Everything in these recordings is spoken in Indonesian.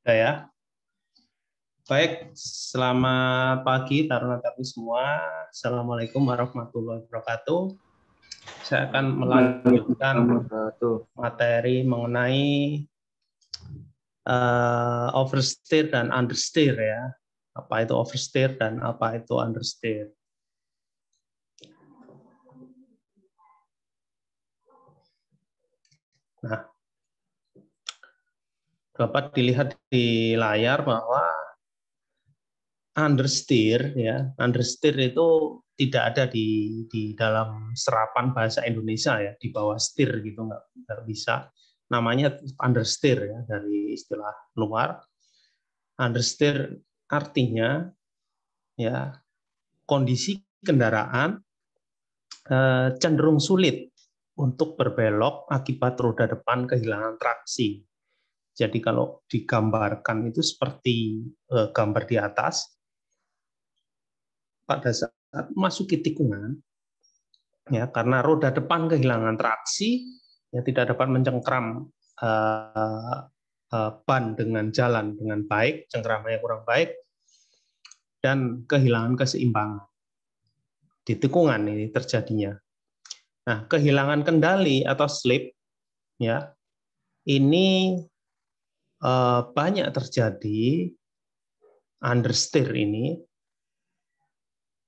Ya, baik. Selamat pagi Taruna-Taruni semua. Assalamualaikum warahmatullahi wabarakatuh. Saya akan melanjutkan materi mengenai oversteer dan understeer ya. Apa itu oversteer dan apa itu understeer? Nah, dapat dilihat di layar bahwa understeer ya, understeer itu tidak ada di dalam serapan bahasa Indonesia ya, di bawah steer gitu nggak bisa. Namanya understeer ya, dari istilah luar. Understeer artinya ya kondisi kendaraan cenderung sulit untuk berbelok akibat roda depan kehilangan traksi. Jadi kalau digambarkan itu seperti gambar di atas, pada saat memasuki tikungan, ya karena roda depan kehilangan traksi, ya tidak dapat mencengkram ban dengan jalan dengan baik, cengkramannya kurang baik, dan kehilangan keseimbangan. Di tikungan ini terjadinya. Nah, kehilangan kendali atau slip, ya ini banyak terjadi understeer ini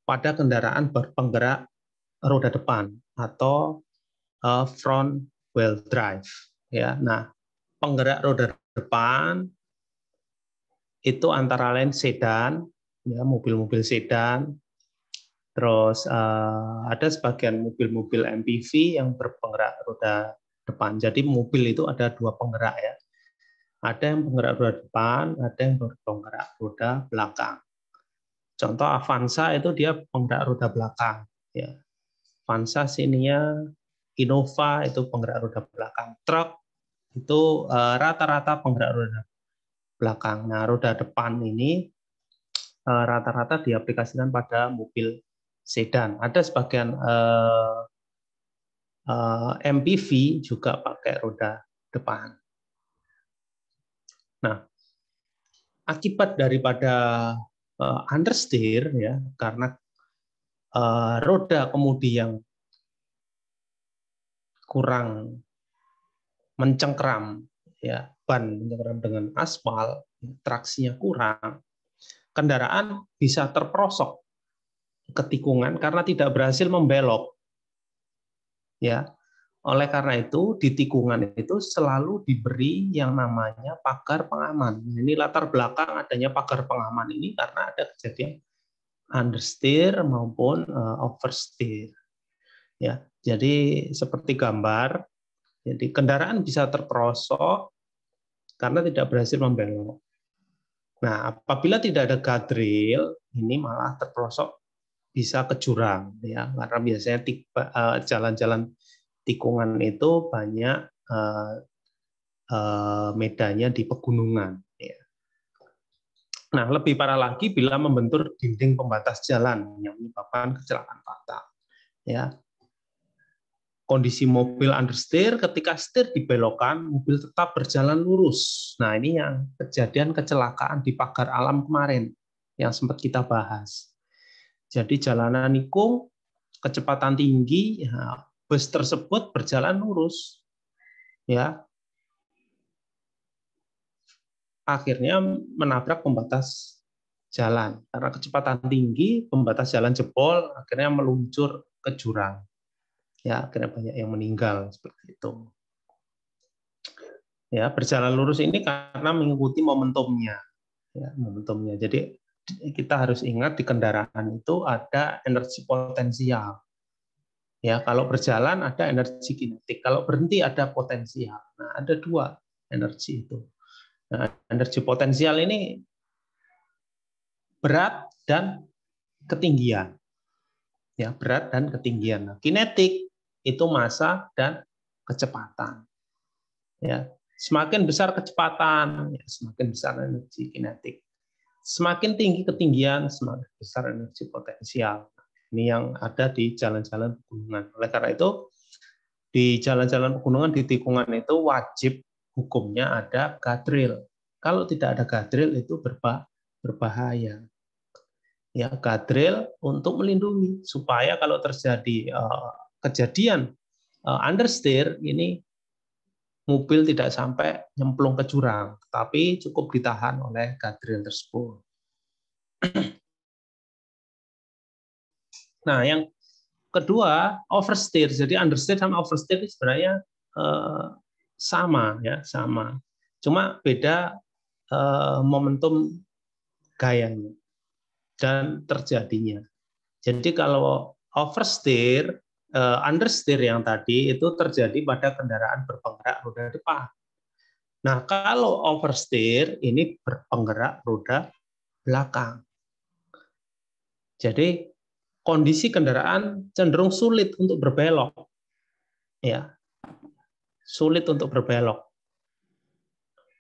pada kendaraan berpenggerak roda depan atau front wheel drive. Ya, nah penggerak roda depan itu antara lain sedan, ya mobil-mobil sedan, terus ada sebagian mobil-mobil MPV yang berpenggerak roda depan. Jadi mobil itu ada dua penggerak ya. Ada yang penggerak roda depan, ada yang berpenggerak roda belakang. Contoh Avanza itu dia penggerak roda belakang. Ya. Avanza, Xenia, Innova itu penggerak roda belakang. Truk itu rata-rata penggerak roda belakang. Nah, roda depan ini rata-rata diaplikasikan pada mobil sedan. Ada sebagian MPV juga pakai roda depan. Nah, akibat daripada understeer ya, karena roda kemudi yang kurang mencengkram ya, ban mencengkram dengan aspal, traksinya kurang, kendaraan bisa terperosok ke tikungan karena tidak berhasil membelok. Ya. Oleh karena itu di tikungan itu selalu diberi yang namanya pagar pengaman. Ini latar belakang adanya pagar pengaman ini karena ada kejadian understeer maupun oversteer. Ya, jadi seperti gambar, jadi kendaraan bisa terperosok karena tidak berhasil membelok. Nah, apabila tidak ada guardrail, ini malah terperosok bisa ke jurang, ya, karena biasanya jalan-jalan tikungan itu banyak medannya di pegunungan. Ya. Nah, lebih parah lagi bila membentur dinding pembatas jalan yang menyebabkan kecelakaan fatal. Ya. Kondisi mobil understeer, ketika setir dibelokkan, mobil tetap berjalan lurus. Nah, ini yang kejadian kecelakaan di pagar alam kemarin yang sempat kita bahas. Jadi jalanan nikung, kecepatan tinggi, ya, bus tersebut berjalan lurus, ya, akhirnya menabrak pembatas jalan karena kecepatan tinggi, pembatas jalan jebol, akhirnya meluncur ke jurang, ya, akhirnya banyak yang meninggal seperti itu. Ya, berjalan lurus ini karena mengikuti momentumnya, ya, momentumnya. Jadi kita harus ingat di kendaraan itu ada energi potensial. Ya, kalau berjalan ada energi kinetik, kalau berhenti ada potensial. Nah, ada dua energi itu. Nah, energi potensial ini berat dan ketinggian. Ya, berat dan ketinggian. Nah, kinetik itu massa dan kecepatan. Ya, semakin besar kecepatan, ya, semakin besar energi kinetik. Semakin tinggi ketinggian, semakin besar energi potensial. Ini yang ada di jalan-jalan pegunungan. Oleh karena itu, di jalan-jalan pegunungan di tikungan itu wajib hukumnya ada guardrail. Kalau tidak ada guardrail itu berbahaya. Ya, guardrail untuk melindungi supaya kalau terjadi kejadian understeer ini mobil tidak sampai nyemplung ke jurang, tapi cukup ditahan oleh guardrail tersebut. Nah, yang kedua oversteer. Jadi understeer sama oversteer itu sebenarnya sama ya, sama. Cuma beda momentum gayanya dan terjadinya. Jadi kalau oversteer, understeer yang tadi itu terjadi pada kendaraan berpenggerak roda depan. Nah, kalau oversteer ini berpenggerak roda belakang. Jadi kondisi kendaraan cenderung sulit untuk berbelok. Ya, sulit untuk berbelok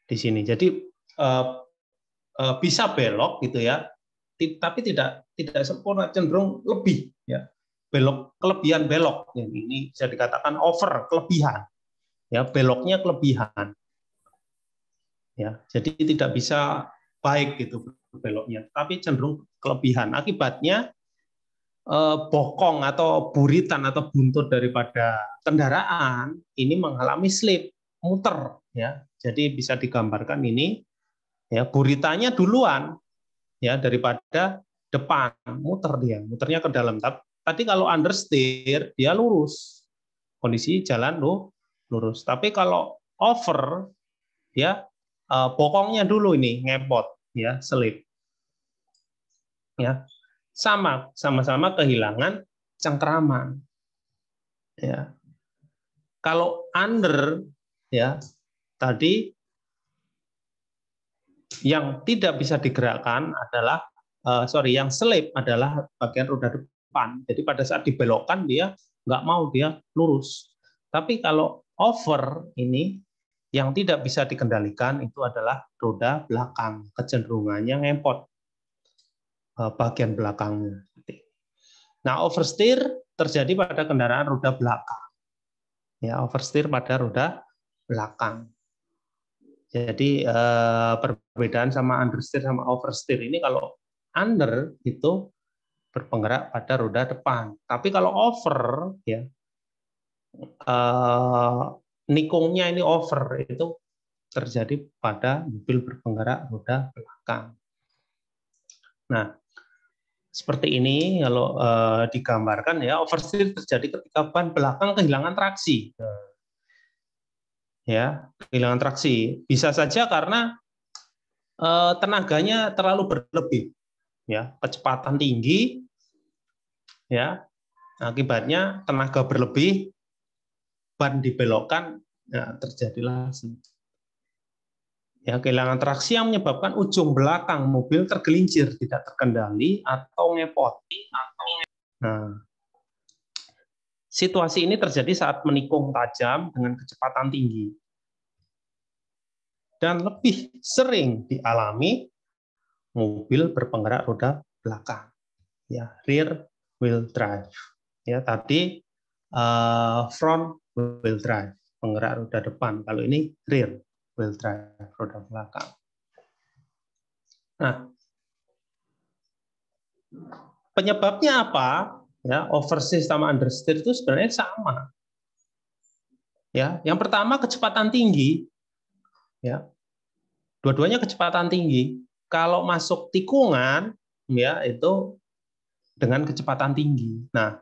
di sini. Jadi bisa belok gitu ya, tapi tidak sempurna, cenderung lebih ya. Belok, kelebihan belok. Ini bisa dikatakan over, kelebihan. Ya, beloknya kelebihan. Ya, jadi tidak bisa baik gitu beloknya, tapi cenderung kelebihan. Akibatnya bokong atau buritan atau buntut daripada kendaraan ini mengalami slip, muter ya. Jadi bisa digambarkan ini ya, buritanya duluan ya daripada depan, muternya ke dalam. Tadi kalau understeer dia lurus, kondisi jalan lurus. Tapi kalau over ya bokongnya dulu ini ngepot ya, selip ya, sama-sama kehilangan cengkraman ya. Kalau under ya tadi yang tidak bisa digerakkan adalah yang selip adalah bagian roda depan. Jadi pada saat dibelokkan dia nggak mau, dia lurus. Tapi kalau over ini yang tidak bisa dikendalikan itu adalah roda belakang, kecenderungannya ngempot bagian belakangnya. Nah, oversteer terjadi pada kendaraan roda belakang. Ya, oversteer pada roda belakang. Jadi perbedaan sama understeer sama oversteer ini, kalau under itu berpenggerak pada roda depan. Tapi kalau over ya nikungnya ini over itu terjadi pada mobil berpenggerak roda belakang. Nah, seperti ini kalau digambarkan ya, oversteer terjadi ketika ban belakang kehilangan traksi. Ya, kehilangan traksi. Bisa saja karena tenaganya terlalu berlebih. Ya, kecepatan tinggi ya. Akibatnya tenaga berlebih, ban dibelokkan, ya, terjadilah ya, kehilangan traksi yang menyebabkan ujung belakang mobil tergelincir, tidak terkendali atau ngepot. Nah, situasi ini terjadi saat menikung tajam dengan kecepatan tinggi dan lebih sering dialami mobil berpenggerak roda belakang, ya, rear wheel drive. Ya, tadi front wheel drive, penggerak roda depan. Kalau ini rear wheel drive, roda belakang. Nah, penyebabnya apa? Ya, oversteer sama understeer itu sebenarnya sama. Ya, yang pertama kecepatan tinggi. Ya, dua-duanya kecepatan tinggi. Kalau masuk tikungan, ya itu dengan kecepatan tinggi. Nah,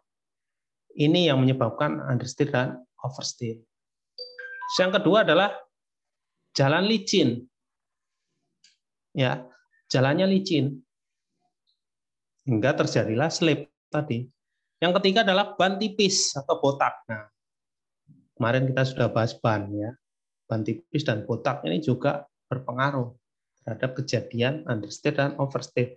ini yang menyebabkan understeer dan oversteer. Yang kedua adalah jalan licin. Ya, jalannya licin hingga terjadilah slip tadi. Yang ketiga adalah ban tipis atau botak. Nah, kemarin kita sudah bahas ban ya. Ban tipis dan botak ini juga berpengaruh terhadap kejadian understeer dan oversteer.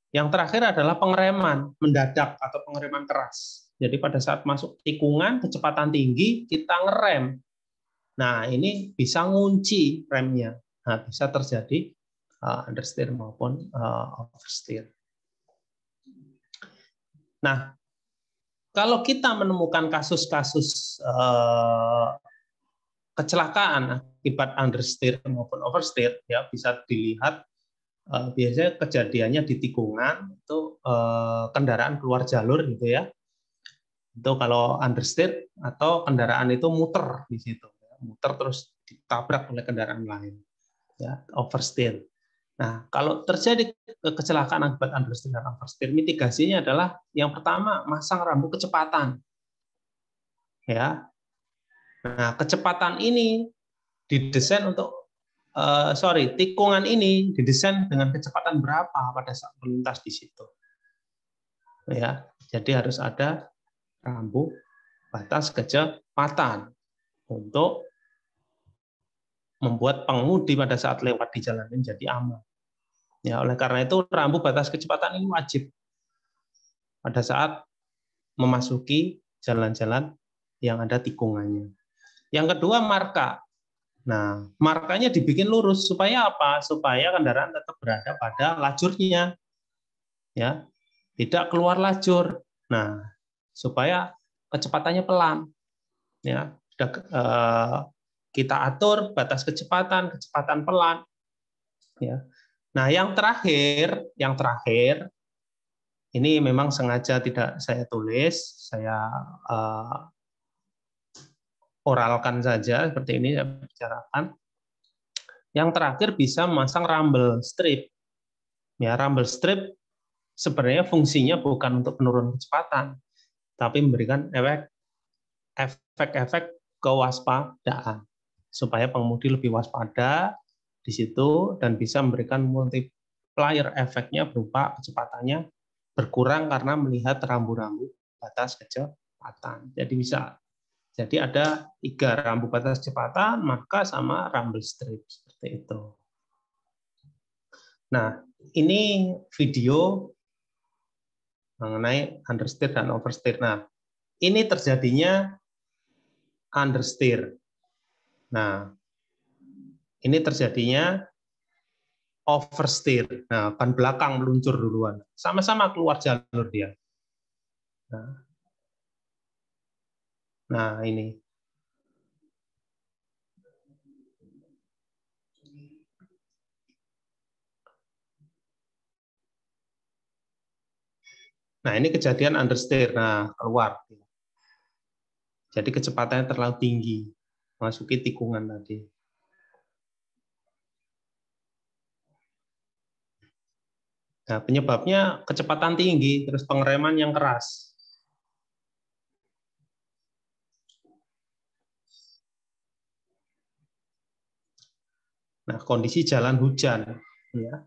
Yang terakhir adalah pengereman mendadak atau pengereman keras. Jadi pada saat masuk tikungan kecepatan tinggi kita ngerem. Nah, ini bisa ngunci remnya. Nah, bisa terjadi understeer maupun oversteer. Nah, kalau kita menemukan kasus-kasus kecelakaan akibat understeer maupun oversteer ya bisa dilihat biasanya kejadiannya di tikungan itu kendaraan keluar jalur gitu ya. Itu kalau understeer atau kendaraan itu muter di situ, muter terus ditabrak oleh kendaraan lain, ya oversteer. Nah, kalau terjadi kecelakaan akibat understeer dan oversteer, mitigasinya adalah yang pertama masang rambu kecepatan, ya. Nah, kecepatan ini didesain untuk tikungan ini didesain dengan kecepatan berapa pada saat melintas di situ, ya. Jadi harus ada rambu batas kecepatan untuk membuat pengemudi pada saat lewat di jalan ini jadi aman. Ya, oleh karena itu rambu batas kecepatan ini wajib pada saat memasuki jalan-jalan yang ada tikungannya. Yang kedua, marka. Nah, markanya dibikin lurus supaya apa? Supaya kendaraan tetap berada pada lajurnya. Ya, tidak keluar lajur. Nah, supaya kecepatannya pelan. Ya, kita atur batas kecepatan pelan. Ya. Nah, yang terakhir ini memang sengaja tidak saya tulis, saya oralkan saja seperti ini saya bicarakan. Yang terakhir bisa memasang rumble strip. Ya, rumble strip sebenarnya fungsinya bukan untuk penurun kecepatan, tapi memberikan efek-efek kewaspadaan supaya pengemudi lebih waspada di situ dan bisa memberikan multiplier efeknya berupa kecepatannya berkurang karena melihat rambu-rambu batas kecepatan. Jadi ada 3 rambu batas kecepatan, marka sama rumble strip seperti itu. Nah, ini video mengenai understeer dan oversteer. Nah, ini terjadinya understeer. Nah, ini terjadinya oversteer. Nah, ban belakang meluncur duluan. Sama-sama keluar jalur dia. Nah, ini. Nah, ini kejadian understeer. Nah, keluar. Jadi kecepatannya terlalu tinggi. Masuki tikungan tadi. Nah, penyebabnya kecepatan tinggi, terus pengereman yang keras. Nah, kondisi jalan hujan, ya,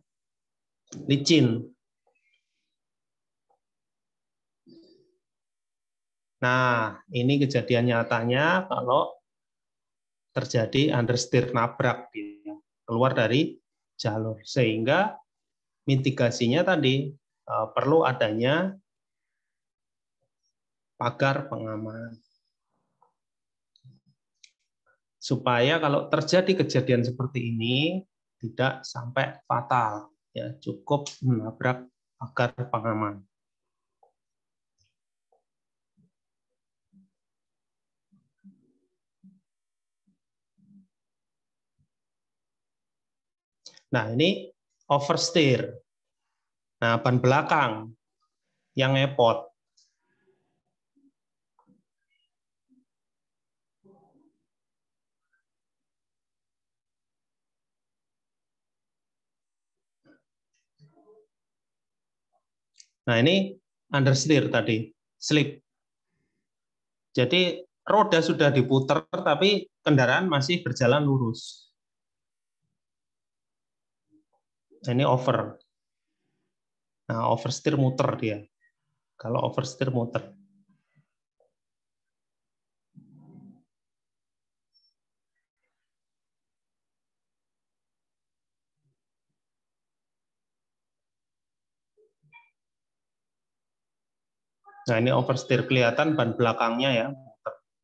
licin. Nah, ini kejadian nyatanya kalau terjadi understeer nabrak, keluar dari jalur, sehingga mitigasinya tadi perlu adanya pagar pengaman. Supaya kalau terjadi kejadian seperti ini tidak sampai fatal, ya cukup menabrak pagar pengaman. Nah, ini oversteer. Nah, ban belakang yang ngepot. Nah, ini understeer tadi, slip. Jadi roda sudah diputar, tapi kendaraan masih berjalan lurus. Ini over. Nah, oversteer muter dia. Kalau oversteer muter. Nah, ini oversteer, kelihatan ban belakangnya ya,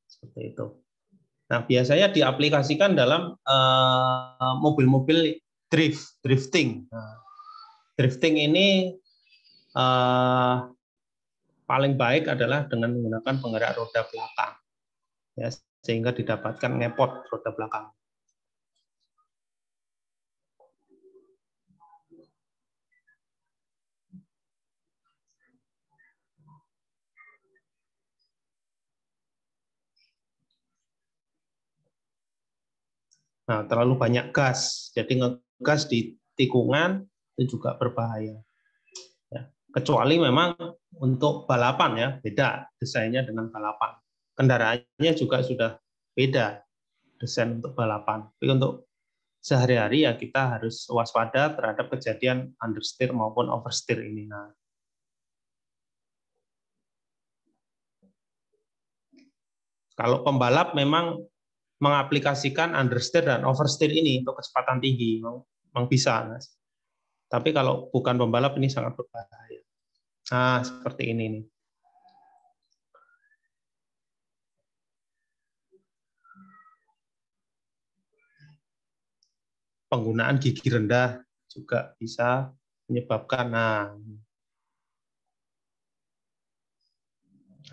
seperti itu. Nah, biasanya diaplikasikan dalam mobil-mobil drifting. Nah, drifting ini paling baik adalah dengan menggunakan penggerak roda belakang. Ya, sehingga didapatkan ngepot roda belakang. Nah, terlalu banyak gas, jadi ngegas di tikungan itu juga berbahaya. Ya. Kecuali memang untuk balapan ya, beda desainnya dengan balapan. Kendaraannya juga sudah beda desain untuk balapan. Tapi untuk sehari-hari ya kita harus waspada terhadap kejadian understeer maupun oversteer ini. Nah, kalau pembalap memang mengaplikasikan understeer dan oversteer ini untuk kecepatan tinggi, memang bisa, Mas. Tapi kalau bukan pembalap ini sangat berbahaya. Nah, seperti ini nih. Penggunaan gigi rendah juga bisa menyebabkan, nah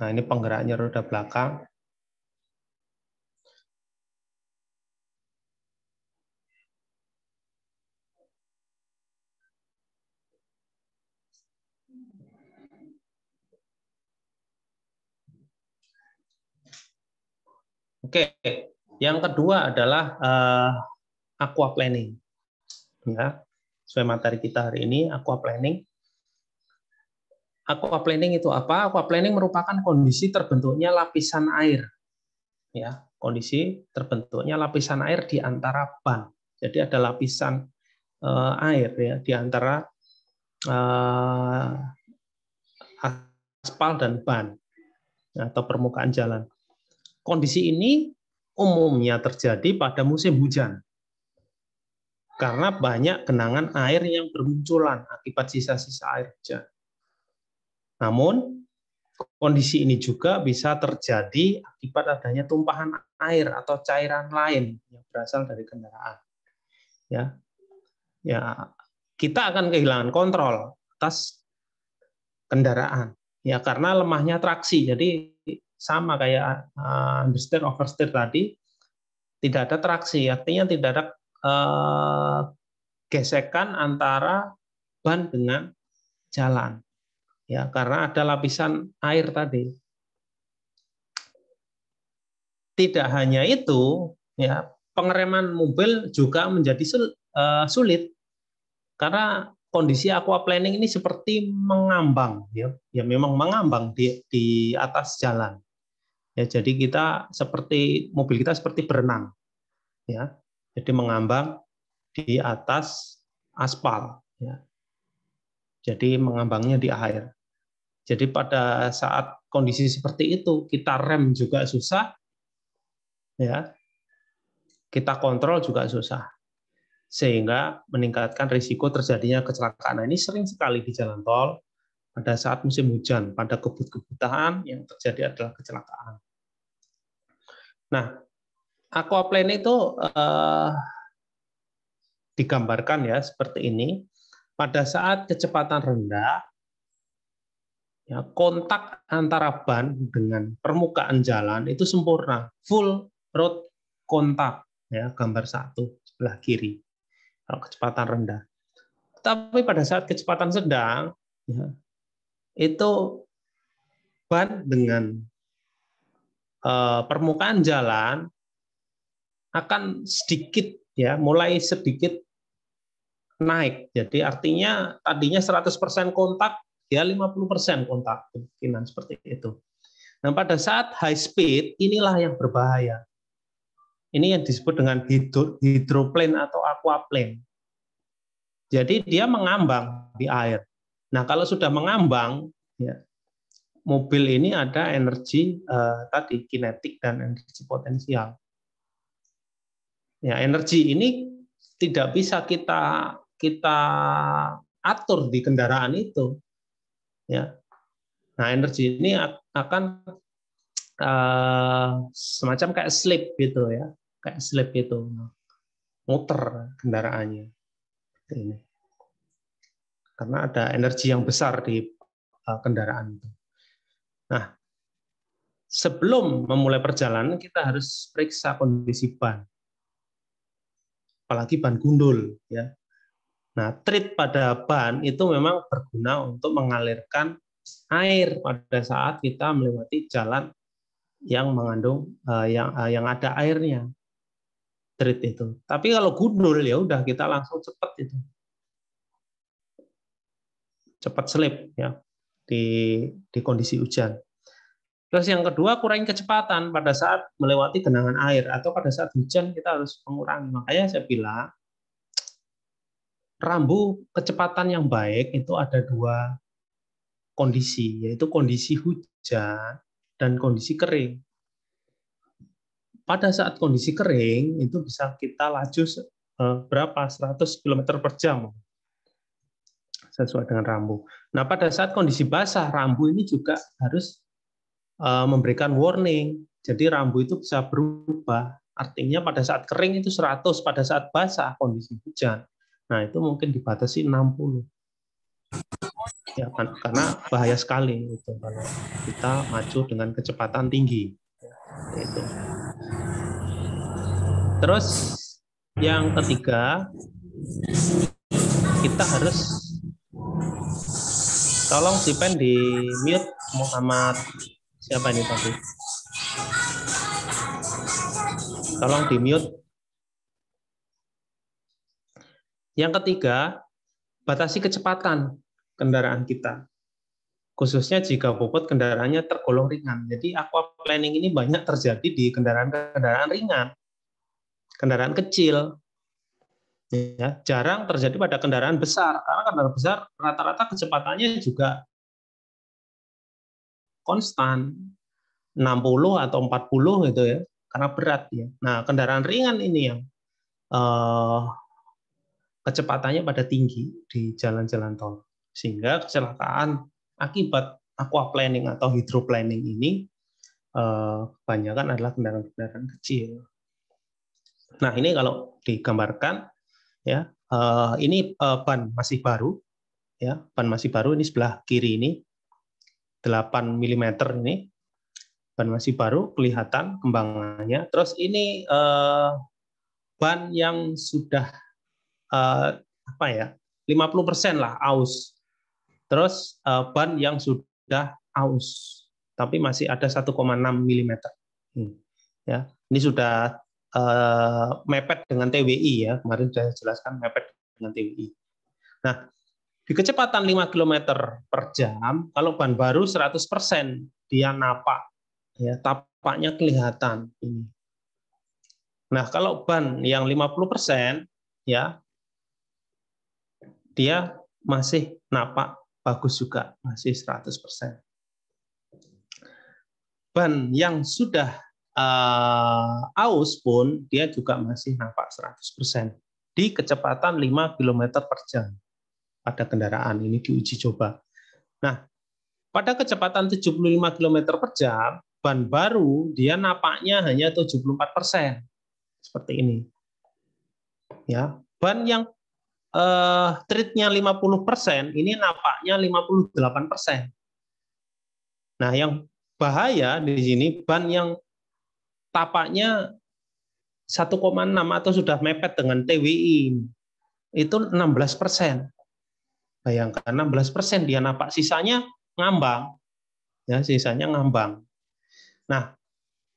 ini penggeraknya roda belakang. Oke, yang kedua adalah aquaplaning. Ya, sesuai materi kita hari ini, aquaplaning. Aquaplaning itu apa? Aquaplaning merupakan kondisi terbentuknya lapisan air. Ya, kondisi terbentuknya lapisan air di antara ban. Jadi ada lapisan air ya di antara aspal dan ban atau permukaan jalan. Kondisi ini umumnya terjadi pada musim hujan karena banyak genangan air yang bermunculan akibat sisa-sisa air hujan. Namun kondisi ini juga bisa terjadi akibat adanya tumpahan air atau cairan lain yang berasal dari kendaraan. Ya, kita akan kehilangan kontrol atas kendaraan. Ya, karena lemahnya traksi. Jadi sama kayak understeer, oversteer tadi, tidak ada traksi. Artinya tidak ada gesekan antara ban dengan jalan. Ya, karena ada lapisan air tadi. Tidak hanya itu, ya, pengereman mobil juga menjadi sulit karena kondisi aquaplaning ini seperti mengambang, ya memang mengambang di atas jalan. Ya, jadi kita seperti mobil kita seperti berenang, ya, jadi mengambang di atas aspal, ya. Jadi mengambangnya di air. Jadi pada saat kondisi seperti itu kita rem juga susah, ya, kita kontrol juga susah, sehingga meningkatkan risiko terjadinya kecelakaan. Nah, ini sering sekali di jalan tol pada saat musim hujan, pada kebut-kebutaan yang terjadi adalah kecelakaan. Nah, aquaplane itu digambarkan ya seperti ini. Pada saat kecepatan rendah, ya, kontak antara ban dengan permukaan jalan itu sempurna, full road kontak, ya, gambar 1 sebelah kiri kalau kecepatan rendah. Tapi pada saat kecepatan sedang, ya, itu ban dengan permukaan jalan akan sedikit, ya, mulai sedikit naik. Jadi artinya tadinya 100% kontak, ya 50% kontak, kemungkinan seperti itu. Nah, pada saat high speed, inilah yang berbahaya. Ini yang disebut dengan hydroplane atau aquaplane. Jadi dia mengambang di air. Nah, kalau sudah mengambang, ya, mobil ini ada energi tadi kinetik dan energi potensial. Ya, energi ini tidak bisa kita atur di kendaraan itu. Ya. Nah, energi ini akan semacam kayak slip gitu ya, kayak slip itu, muter kendaraannya. Ini. Karena ada energi yang besar di kendaraan itu. Nah, sebelum memulai perjalanan kita harus periksa kondisi ban, apalagi ban gundul, ya. Nah, treat pada ban itu memang berguna untuk mengalirkan air pada saat kita melewati jalan yang mengandung yang ada airnya. Treat itu. Tapi kalau gundul ya udah kita langsung cepat itu. Cepat selip ya di kondisi hujan. Terus yang kedua, kurangi kecepatan pada saat melewati genangan air atau pada saat hujan kita harus mengurangi. Makanya saya bilang rambu kecepatan yang baik itu ada dua kondisi, yaitu kondisi hujan dan kondisi kering. Pada saat kondisi kering, itu bisa kita laju berapa? 100 km per jam, sesuai dengan rambu. Nah, pada saat kondisi basah, rambu ini juga harus memberikan warning. Jadi rambu itu bisa berubah. Artinya pada saat kering itu 100, pada saat basah, kondisi hujan, nah itu mungkin dibatasi 60. Ya, karena bahaya sekali itu kalau kita maju dengan kecepatan tinggi. Itu. Terus yang ketiga, kita harus tolong Sipen di mute Muhammad siapa ini tadi? Tolong di mute. Yang ketiga, batasi kecepatan kendaraan kita. Khususnya jika bobot kendaraannya tergolong ringan. Jadi aquaplaning ini banyak terjadi di kendaraan-kendaraan ringan, kendaraan kecil. Ya, jarang terjadi pada kendaraan besar, karena kendaraan besar rata-rata kecepatannya juga konstan, 60 atau 40 gitu ya, karena berat ya. Nah, kendaraan ringan ini yang kecepatannya pada tinggi di jalan-jalan tol. Sehingga kecelakaan akibat aquaplaning atau hydroplaning ini kebanyakan adalah kendaraan-kendaraan kecil. Nah, ini kalau digambarkan ya, ini ban masih baru ya, ban masih baru ini sebelah kiri ini 8 mm ini ban masih baru, kelihatan kembangannya. Terus ini ban yang sudah apa ya, 50% lah aus. Terus ban yang sudah aus tapi masih ada 1,6 mm. Ya, ini sudah mepet dengan TWI ya, kemarin saya jelaskan mepet dengan TWI. Nah, di kecepatan 5 km per jam, kalau ban baru 100% dia napak, ya tapaknya kelihatan ini. Nah, kalau ban yang 50% ya dia masih napak bagus juga, masih 100%. Ban yang sudah aus pun dia juga masih nampak 100% di kecepatan 5 km per jam pada kendaraan ini diuji coba. Nah, pada kecepatan 75 km per jam, ban baru dia napaknya hanya 74%. Seperti ini. Ya, ban yang treatnya 50%, ini napaknya 58%. Nah, yang bahaya di sini ban yang tapaknya 1,6 atau sudah mepet dengan TWI itu 16%. Bayangkan 16% dia napak, sisanya ngambang. Ya, sisanya ngambang. Nah,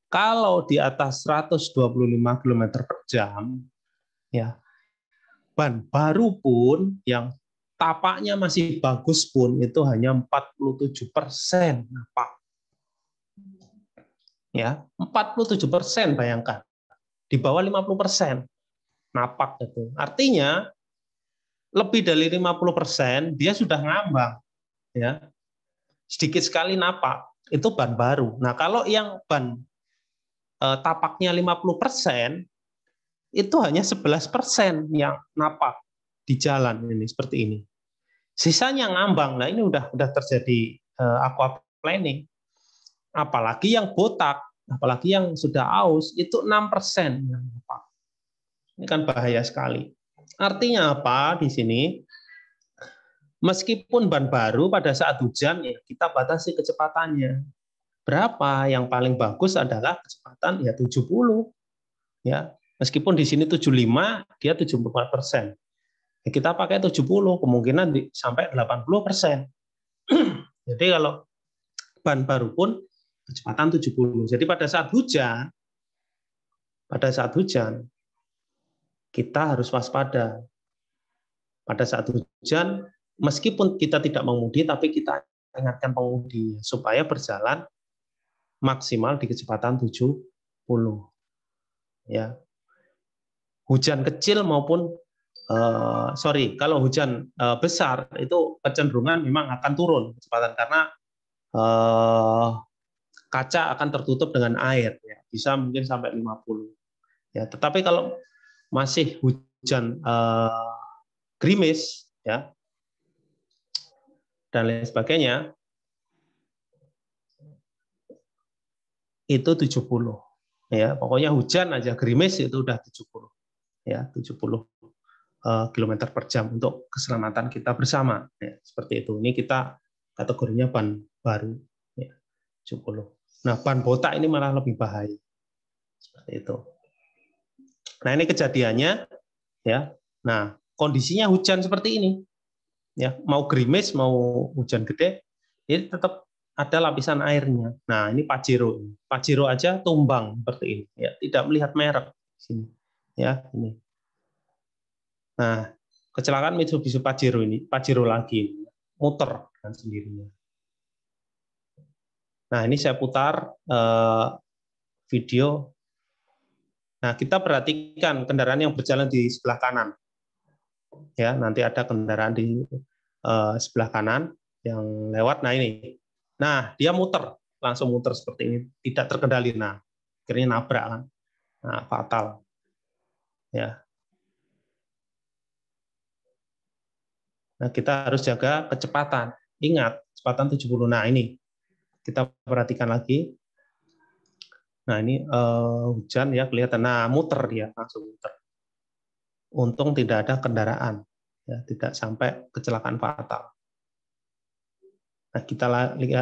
kalau di atas 125 km per jam ya, ban baru pun yang tapaknya masih bagus pun itu hanya 47% napak. Ya, 47%, bayangkan. Di bawah 50% napak itu. Artinya lebih dari 50% dia sudah ngambang. Ya. Sedikit sekali napak, itu ban baru. Nah, kalau yang ban tapaknya 50%, itu hanya 11% yang napak di jalan ini seperti ini. Sisanya ngambang. Nah, ini udah terjadi aquaplaning. Apalagi yang botak, apalagi yang sudah aus, itu 6% yang napak. Ini kan bahaya sekali. Artinya apa di sini? Meskipun ban baru pada saat hujan ya kita batasi kecepatannya. berapa? Yang paling bagus adalah kecepatan ya 70. Ya, meskipun di sini 75, dia 74%. Ya, kita pakai 70, kemungkinan sampai 80%. Jadi kalau ban baru pun kecepatan 70. Jadi pada saat hujan kita harus waspada. Pada saat hujan, meskipun kita tidak mengemudi, tapi kita ingatkan pengemudi supaya berjalan maksimal di kecepatan 70. Ya. Hujan kecil maupun kalau hujan besar itu kecenderungan memang akan turun kecepatan karena kaca akan tertutup dengan air, ya. Bisa mungkin sampai 50. Ya, tetapi kalau masih hujan gerimis, ya, dan lain sebagainya, itu 70. Ya, pokoknya hujan aja gerimis itu udah 70. Ya, 70 km per jam untuk keselamatan kita bersama. Ya, seperti itu. Ini kita kategorinya ban baru, ya, 70. Nah, ban botak ini malah lebih bahaya. Seperti itu. Nah, ini kejadiannya, ya. Nah, kondisinya hujan seperti ini. Ya, mau gerimis, mau hujan gede, ini tetap ada lapisan airnya. Nah, ini Pajero. Pajero aja tumbang seperti ini. Ya, tidak melihat merek sini. Ya, ini. Nah, kecelakaan Mitsubishi Pajero ini, Pajero lagi, muter dengan sendirinya. Nah, ini saya putar video. Nah, kita perhatikan kendaraan yang berjalan di sebelah kanan. Ya, nanti ada kendaraan di sebelah kanan yang lewat. Nah, ini. Nah, dia muter, langsung muter seperti ini, tidak terkendali. Nah, akhirnya nabrak kan. Nah, fatal. Ya. Nah, kita harus jaga kecepatan. Ingat, kecepatan 70. Nah, ini kita perhatikan lagi. Nah, ini hujan ya kelihatan. Nah, muter dia, langsung muter. Untung tidak ada kendaraan. Ya, tidak sampai kecelakaan fatal. Nah, kita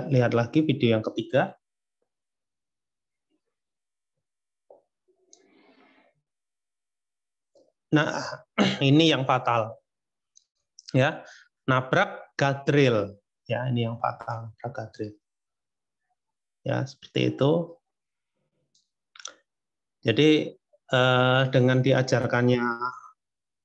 lihat lagi video yang ketiga. Nah, ini yang fatal. Ya, nabrak guardrail. Ya, ini yang fatal, nabrak guardrail. Ya, seperti itu. Jadi dengan diajarkannya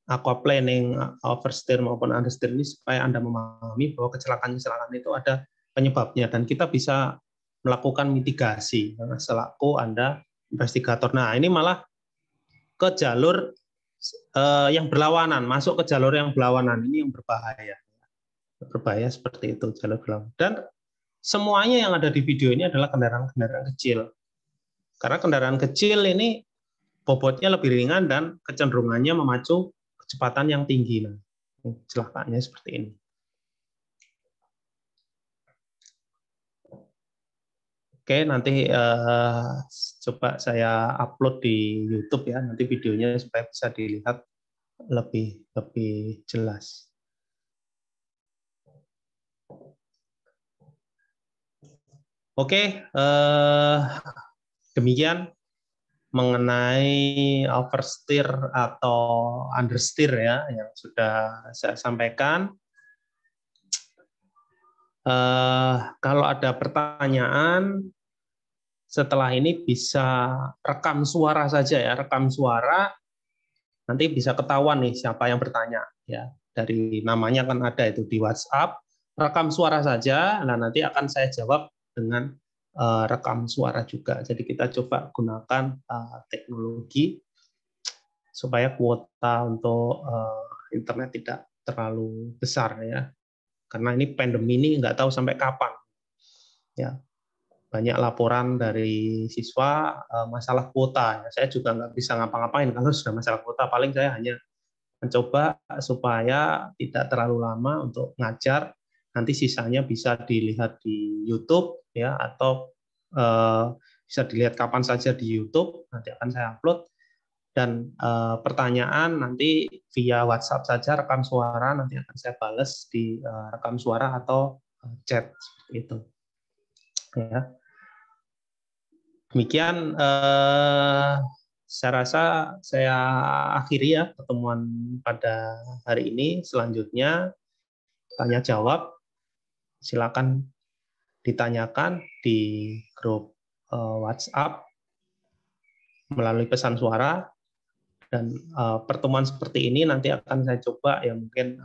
aquaplaning, oversteer maupun understeer ini supaya Anda memahami bahwa kecelakaan-kecelakaan itu ada penyebabnya dan kita bisa melakukan mitigasi selaku Anda investigator. Nah, ini malah ke jalur yang berlawanan, masuk ke jalur yang berlawanan, ini yang berbahaya. Berbahaya seperti itu, jalur berlawanan. Dan semuanya yang ada di video ini adalah kendaraan-kendaraan kecil. Karena kendaraan kecil ini bobotnya lebih ringan dan kecenderungannya memacu kecepatan yang tinggi. Nah, celakanya seperti ini. Oke, nanti coba saya upload di YouTube ya, nanti videonya supaya bisa dilihat lebih jelas. Oke, demikian mengenai oversteer atau understeer ya yang sudah saya sampaikan. Kalau ada pertanyaan setelah ini bisa rekam suara saja ya, rekam suara nanti bisa ketahuan nih siapa yang bertanya ya. Dari namanya kan ada itu di WhatsApp, rekam suara saja. Nah, nanti akan saya jawab dengan rekam suara juga. Jadi kita coba gunakan teknologi supaya kuota untuk internet tidak terlalu besar ya. Karena ini pandemi ini nggak tahu sampai kapan. Ya, banyak laporan dari siswa masalah kuota. Saya juga nggak bisa ngapa-ngapain kalau sudah masalah kuota. Paling saya hanya mencoba supaya tidak terlalu lama untuk ngajar. Nanti sisanya bisa dilihat di YouTube ya atau bisa dilihat kapan saja di YouTube. Nanti akan saya upload. Dan pertanyaan nanti via WhatsApp saja, rekam suara nanti akan saya balas di rekam suara atau chat seperti itu. Ya. Demikian saya rasa saya akhiri ya pertemuan pada hari ini. Selanjutnya tanya jawab, silakan ditanyakan di grup WhatsApp melalui pesan suara, dan pertemuan seperti ini nanti akan saya coba ya, mungkin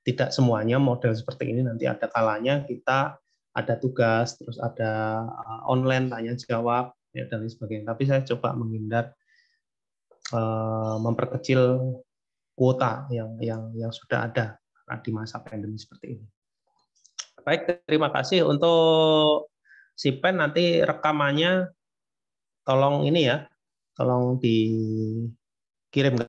tidak semuanya model seperti ini, nanti ada kalanya kita ada tugas, terus ada online tanya jawab ya, dan lain sebagainya. Tapi saya coba menghindar memperkecil kuota yang sudah ada di masa pandemi seperti ini. Baik, terima kasih untuk si Pen, nanti rekamannya tolong ini ya, tolong dikirim